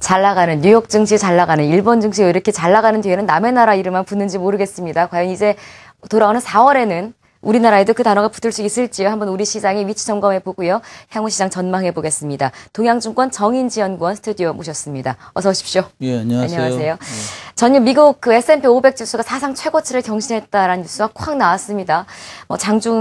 잘 나가는 뉴욕 증시 잘 나가는 일본 증시 왜 이렇게 잘 나가는 뒤에는 남의 나라 이름만 붙는지 모르겠습니다. 과연 이제 돌아오는 4월에는 우리나라에도 그 단어가 붙을 수 있을지요. 한번 우리 시장의 위치 점검해 보고요. 향후 시장 전망해 보겠습니다. 동양증권 정인지 연구원 스튜디오 모셨습니다. 어서 오십시오. 예, 안녕하세요. 안녕하세요. 네. 전일 미국 그 S&P 500 지수가 사상 최고치를 경신했다라는 뉴스가 콱 나왔습니다.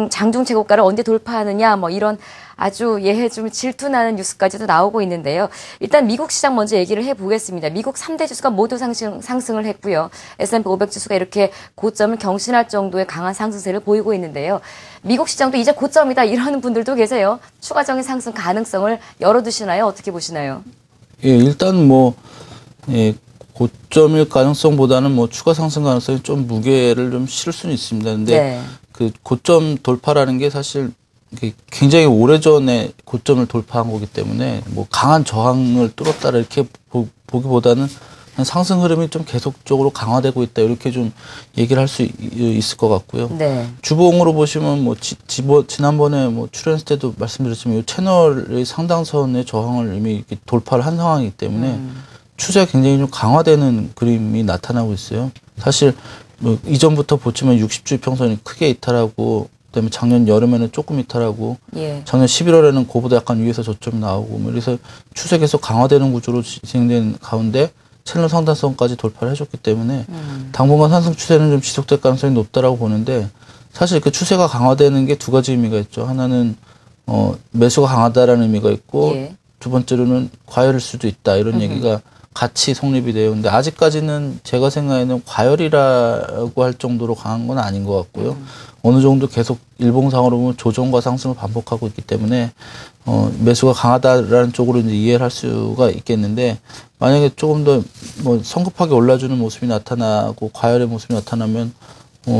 장중 최고가를 언제 돌파하느냐 이런 아주 예해 좀 질투나는 뉴스까지도 나오고 있는데요. 일단 미국 시장 먼저 얘기를 해보겠습니다. 미국 3대 지수가 모두 상승을 했고요. S&P 500 지수가 이렇게 고점을 경신할 정도의 강한 상승세를 보이고 있는데요. 미국 시장도 이제 고점이다 이러는 분들도 계세요. 추가적인 상승 가능성을 열어두시나요? 어떻게 보시나요? 예, 일단 고점일 가능성보다는 추가 상승 가능성이 좀 무게를 좀 실을 수는 있습니다. 근데 네. 그 고점 돌파라는 게 사실 굉장히 오래전에 고점을 돌파한 거기 때문에 강한 저항을 뚫었다 이렇게 보기보다는 상승 흐름이 좀 계속적으로 강화되고 있다 이렇게 좀 얘기를 할 수 있을 것 같고요. 네. 주봉으로 보시면 지난번에 출연했을 때도 말씀드렸지만 이 채널의 상당선의 저항을 이미 이렇게 돌파를 한 상황이기 때문에 추세가 굉장히 좀 강화되는 그림이 나타나고 있어요. 사실 이전부터 보시면 60주 이평선이 크게 이탈하고 그다음에 작년 여름에는 조금 이탈하고 예. 작년 11월에는 그보다 약간 위에서 저점이 나오고 그래서 추세 계속 강화되는 구조로 진행된 가운데 채널 상단선까지 돌파를 해줬기 때문에 당분간 상승 추세는 좀 지속될 가능성이 높다라고 보는데 사실 그 추세가 강화되는 게 두 가지 의미가 있죠. 하나는 매수가 강하다라는 의미가 있고 예. 두 번째로는 과열일 수도 있다 이런 얘기가 같이 성립이 돼요. 근데 아직까지는 제가 생각에는 과열이라고 할 정도로 강한 건 아닌 것 같고요. 어느 정도 계속 일봉상으로 보면 조정과 상승을 반복하고 있기 때문에 매수가 강하다라는 쪽으로 이제 이해를 할 수가 있겠는데 만약에 조금 더 성급하게 올라주는 모습이 나타나고 과열의 모습이 나타나면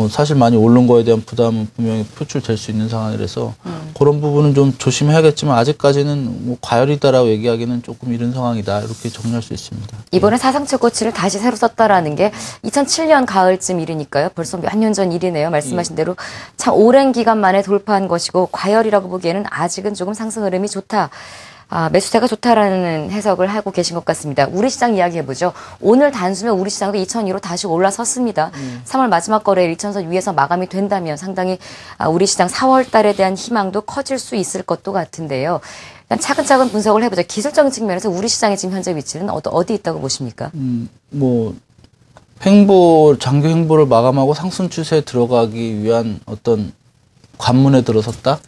사실 많이 오른 거에 대한 부담은 분명히 표출될 수 있는 상황이라서 그런 부분은 좀 조심해야겠지만 아직까지는 과열이다라고 얘기하기는 조금 이른 상황이다 이렇게 정리할 수 있습니다. 이번에 사상 최고치를 다시 새로 썼다라는 게 2007년 가을쯤 일이니까요. 벌써 몇 년 전 일이네요. 말씀하신 대로 참 오랜 기간 만에 돌파한 것이고 과열이라고 보기에는 아직은 조금 상승 흐름이 좋다. 매수세가 좋다라는 해석을 하고 계신 것 같습니다. 우리 시장 이야기해보죠. 오늘 단숨에 우리 시장도 2002로 다시 올라섰습니다. 3월 마지막 거래일 2000선 위에서 마감이 된다면 상당히 우리 시장 4월 달에 대한 희망도 커질 수 있을 것도 같은데요. 일단 차근차근 분석을 해보죠. 기술적인 측면에서 우리 시장의 지금 현재 위치는 어디 있다고 보십니까? 장기 횡보를 마감하고 상승 추세에 들어가기 위한 어떤 관문에 들어섰다?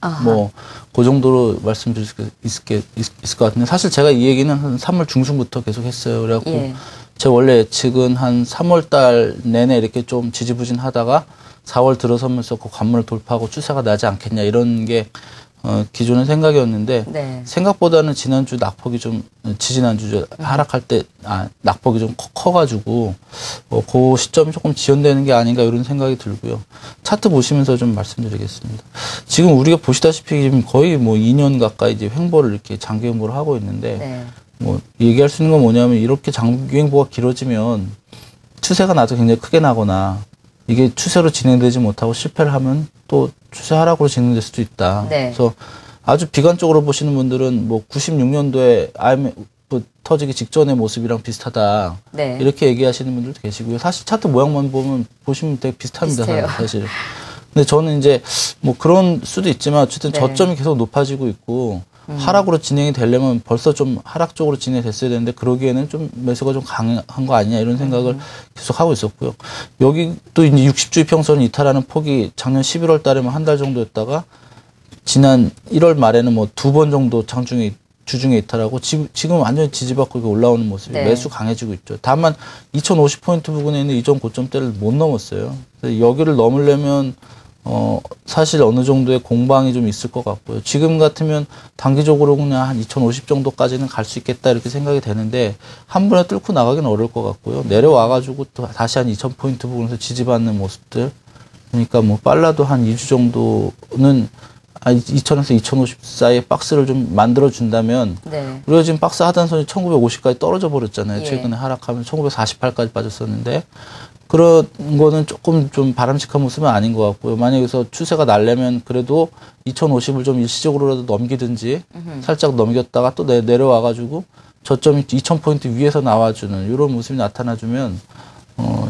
그 정도로 말씀드릴 수 있을 것 같은데, 사실 제가 이 얘기는 한 3월 중순부터 계속 했어요. 그래갖고, 예. 제가 원래 예측은 한 3월 달 내내 이렇게 좀 지지부진 하다가 4월 들어서면서 그 관문을 돌파하고 추세가 나지 않겠냐, 이런 게, 기존의 생각이었는데, 네. 생각보다는 지난주 낙폭이 지지난주 하락할 때, 낙폭이 좀 커가지고, 그 시점이 조금 지연되는 게 아닌가 이런 생각이 들고요. 차트 보시면서 좀 말씀드리겠습니다. 지금 우리가 보시다시피 지금 거의 2년 가까이 이제 횡보를 이렇게 장기 횡보를 하고 있는데, 네. 얘기할 수 있는 건 뭐냐면 이렇게 장기 횡보가 길어지면 추세가 나도 굉장히 크게 나거나 이게 추세로 진행되지 못하고 실패를 하면 또 추세 하락으로 진행될 수도 있다. 네. 그래서 아주 비관적으로 보시는 분들은 96년도에 IMF 터지기 직전의 모습이랑 비슷하다. 네. 이렇게 얘기하시는 분들도 계시고요. 사실 차트 모양만 보시면 되게 비슷합니다. 비슷해요. 사실. 근데 저는 이제 그런 수도 있지만 어쨌든 네. 저점이 계속 높아지고 있고 하락으로 진행이 되려면 벌써 좀 하락 쪽으로 진행이 됐어야 되는데 그러기에는 좀 매수가 좀 강한 거 아니냐 이런 생각을 계속 하고 있었고요. 여기 또 이제 60주 이평선 이탈하는 폭이 작년 11월 달에만 한 달 정도였다가 지난 1월 말에는 2번 정도 주중에 이탈하고 지금 완전히 지지받고 올라오는 모습이 네. 매수 강해지고 있죠. 다만 2050포인트 부근에 있는 이전 고점대를 못 넘었어요. 그래서 여기를 넘으려면 사실 어느 정도의 공방이 좀 있을 것 같고요. 지금 같으면 단기적으로 그냥 한 2050 정도까지는 갈 수 있겠다 이렇게 생각이 되는데 한 번에 뚫고 나가기는 어려울 것 같고요. 내려와가지고 또 다시 한 2000포인트 부근에서 지지받는 모습들. 그러니까 빨라도 한 2주 정도는 2000에서 2050 사이에 박스를 좀 만들어준다면 네. 우리가 지금 박스 하단선이 1950까지 떨어져 버렸잖아요. 예. 최근에 하락하면 1948까지 빠졌었는데 그런 거는 조금 좀 바람직한 모습은 아닌 것 같고요. 만약에 여기서 추세가 날려면 그래도 2050을 좀 일시적으로라도 넘기든지 살짝 넘겼다가 또 내려와가지고 저점이 2,000포인트 위에서 나와주는 이런 모습이 나타나주면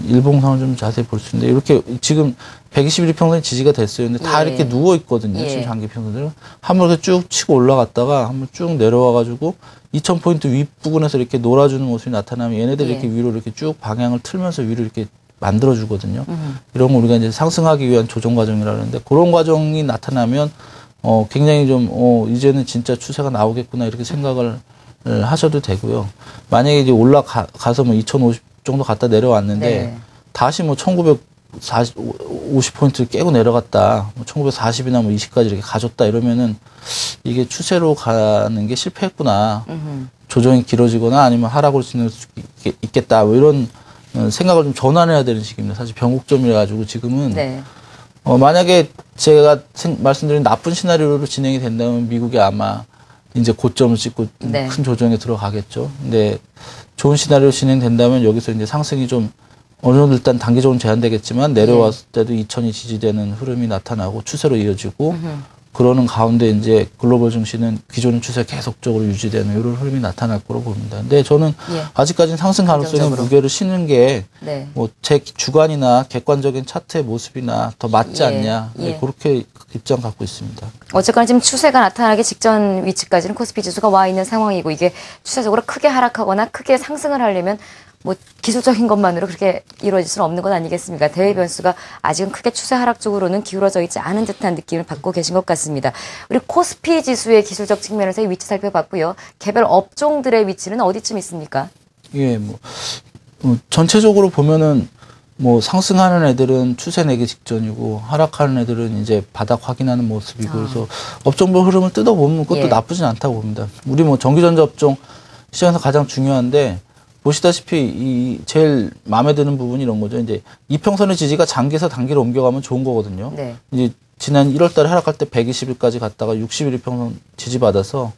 일봉상을 좀 자세히 볼 수 있는데 이렇게 지금 121 평선이 지지가 됐어요. 근데 다 예. 이렇게 누워 있거든요. 예. 지금 장기 평선들은 한번 이렇게 쭉 치고 올라갔다가 한번 쭉 내려와가지고 2,000포인트 윗부분에서 이렇게 놀아주는 모습이 나타나면 얘네들이 예. 이렇게 위로 이렇게 쭉 방향을 틀면서 위로 이렇게 만들어주거든요. 이런 거 우리가 이제 상승하기 위한 조정 과정이라 하는데 그런 과정이 나타나면 굉장히 좀 이제는 진짜 추세가 나오겠구나 이렇게 생각을 하셔도 되고요. 만약에 이제 올라가서 뭐 2,050 정도 갔다 내려왔는데 네. 다시 뭐 1,950포인트를 깨고 내려갔다. 뭐 1,940이나 뭐 20까지 이렇게 가졌다 이러면은 이게 추세로 가는 게 실패했구나. 조정이 길어지거나 아니면 하락을 수 있겠다. 뭐 이런 생각을 좀 전환해야 되는 시기입니다. 사실 변곡점이라 가지고 지금은 네. 만약에 제가 말씀드린 나쁜 시나리오로 진행이 된다면 미국이 아마 이제 고점을 찍고 네. 큰 조정에 들어가겠죠. 근데 좋은 시나리오 진행된다면 여기서 이제 상승이 좀 어느 정도 일단 단기적으로 제한되겠지만 내려왔을 때도 2,000이 지지되는 흐름이 나타나고 추세로 이어지고 그러는 가운데 이제 글로벌 증시는 기존의 추세 계속적으로 유지되는 이런 흐름이 나타날 거로 봅니다. 근데 저는 예. 아직까지는 상승 가능성에 긍정적으로. 무게를 싣는 게 네. 뭐 제 주관이나 객관적인 차트의 모습이나 더 맞지 예. 않냐 예. 그렇게 입장 갖고 있습니다. 어쨌거나 지금 추세가 나타나기 직전 위치까지는 코스피 지수가 와 있는 상황이고 이게 추세적으로 크게 하락하거나 크게 상승을 하려면 뭐 기술적인 것만으로 그렇게 이루어질 수는 없는 것 아니겠습니까? 대외 변수가 아직은 크게 추세 하락 쪽으로는 기울어져 있지 않은 듯한 느낌을 받고 계신 것 같습니다. 우리 코스피 지수의 기술적 측면에서의 위치 살펴봤고요. 개별 업종들의 위치는 어디쯤 있습니까? 예, 전체적으로 보면은 뭐 상승하는 애들은 추세 내기 직전이고 하락하는 애들은 이제 바닥 확인하는 모습이고 그래서 업종별 흐름을 뜯어보면 그것도 예. 나쁘진 않다고 봅니다. 우리 뭐 전기전자 업종 시장에서 가장 중요한데 보시다시피 이 제일 마음에 드는 부분이 이런 거죠. 이제 이평선의 지지가 장기에서 단기로 옮겨가면 좋은 거거든요. 네. 이제 지난 1월 달에 하락할 때 120일까지 갔다가 60일 이평선 지지받아서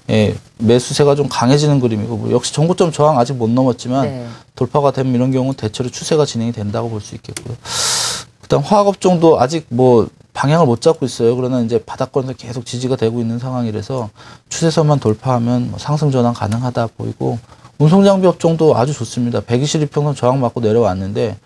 예, 매수세가 좀 강해지는 그림이고 뭐 역시 전고점 저항 아직 못 넘었지만 네. 돌파가 되면 이런 경우는 대체로 추세가 진행이 된다고 볼 수 있겠고요. 그다음 화학업종도 아직 뭐 방향을 못 잡고 있어요. 그러나 이제 바닥권에서 계속 지지가 되고 있는 상황이라서 추세선만 돌파하면 뭐 상승 전환 가능하다 보이고 운송장비 업종도 아주 좋습니다. 120일평선 저항 맞고 내려왔는데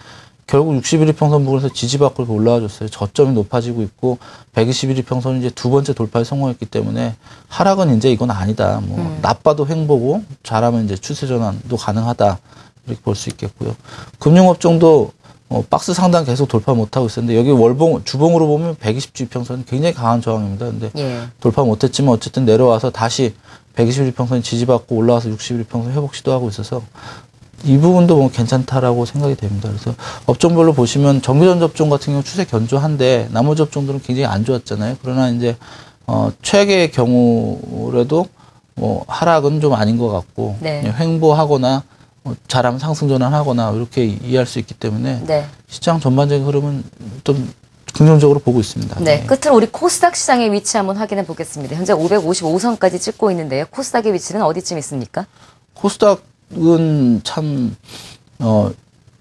결국 61일평선 부분에서 지지받고 이렇게 올라와줬어요. 저점이 높아지고 있고 121일평선이 이제 두 번째 돌파에 성공했기 때문에 하락은 이제 이건 아니다. 뭐 나빠도 횡보고 잘하면 이제 추세 전환도 가능하다 이렇게 볼 수 있겠고요. 금융업종도 박스 상단 계속 돌파 못하고 있었는데 여기 월봉 주봉으로 보면 120주평선 굉장히 강한 저항입니다. 근데 예. 돌파 못했지만 어쨌든 내려와서 다시 121평선 지지받고 올라와서 61평선 회복 시도하고 있어서 이 부분도 뭐 괜찮다라고 생각이 됩니다. 그래서 업종별로 보시면 전기전자 업종 같은 경우 추세 견조한데 나머지 업종들은 굉장히 안 좋았잖아요. 그러나 이제 최악의 경우라도 뭐 하락은 좀 아닌 것 같고 네. 횡보하거나 잘하면 상승 전환하거나 이렇게 이해할 수 있기 때문에 네. 시장 전반적인 흐름은 좀 긍정적으로 보고 있습니다. 네. 끝으로 우리 코스닥 시장의 위치 한번 확인해 보겠습니다. 현재 555선까지 찍고 있는데요. 코스닥의 위치는 어디쯤 있습니까? 코스닥은 참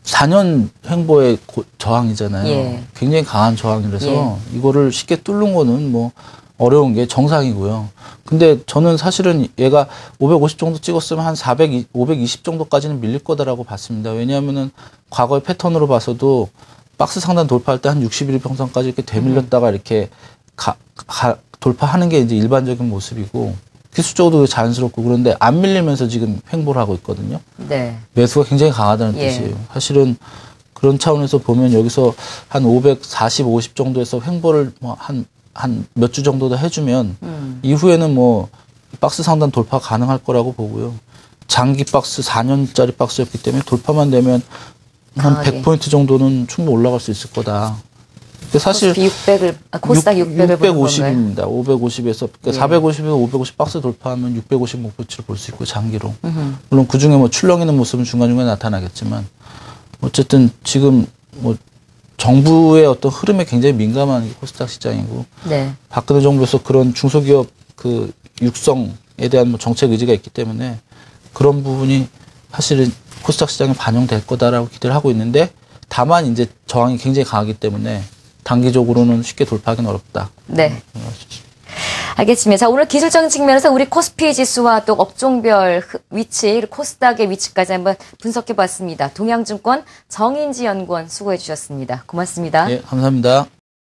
4년 횡보의 저항이잖아요. 예. 굉장히 강한 저항이라서 이거를 쉽게 뚫는 거는 뭐 어려운 게 정상이고요. 근데 저는 사실은 얘가 550 정도 찍었으면 한 520 정도까지는 밀릴 거다라고 봤습니다. 왜냐하면은 과거의 패턴으로 봐서도 박스 상단 돌파할 때 한 61일 평선까지 이렇게 되밀렸다가 이렇게 돌파하는 게 이제 일반적인 모습이고 기술적으로도 자연스럽고 그런데 안 밀리면서 지금 횡보를 하고 있거든요. 네. 매수가 굉장히 강하다는 예. 뜻이에요. 사실은 그런 차원에서 보면 여기서 한 540, 50 정도에서 횡보를 뭐 한 몇 주 정도 더 해주면 이후에는 뭐 박스 상단 돌파 가능할 거라고 보고요. 장기 박스 4년짜리 박스였기 때문에 돌파만 되면 한 강하게. 100포인트 정도는 충분히 올라갈 수 있을 거다. 근데 사실 코스닥 600을 보는 건가요? 650입니다. 550에서 그러니까 예. 450에서 550 박스 돌파하면 650 목표치를 볼 수 있고 장기로. 물론 그 중에 뭐 출렁이는 모습은 중간중간에 나타나겠지만 어쨌든 지금 뭐 정부의 어떤 흐름에 굉장히 민감한 코스닥 시장이고 네. 박근혜 정부에서 그런 중소기업 그 육성에 대한 뭐 정책 의지가 있기 때문에 그런 부분이 사실은 코스닥 시장에 반영될 거다라고 기대를 하고 있는데 다만 이제 저항이 굉장히 강하기 때문에 단기적으로는 쉽게 돌파하기는 어렵다. 네. 알겠습니다. 자, 오늘 기술적인 측면에서 우리 코스피 지수와 또 업종별 위치, 코스닥의 위치까지 한번 분석해 봤습니다. 동양증권 정인지 연구원 수고해 주셨습니다. 고맙습니다. 예, 감사합니다.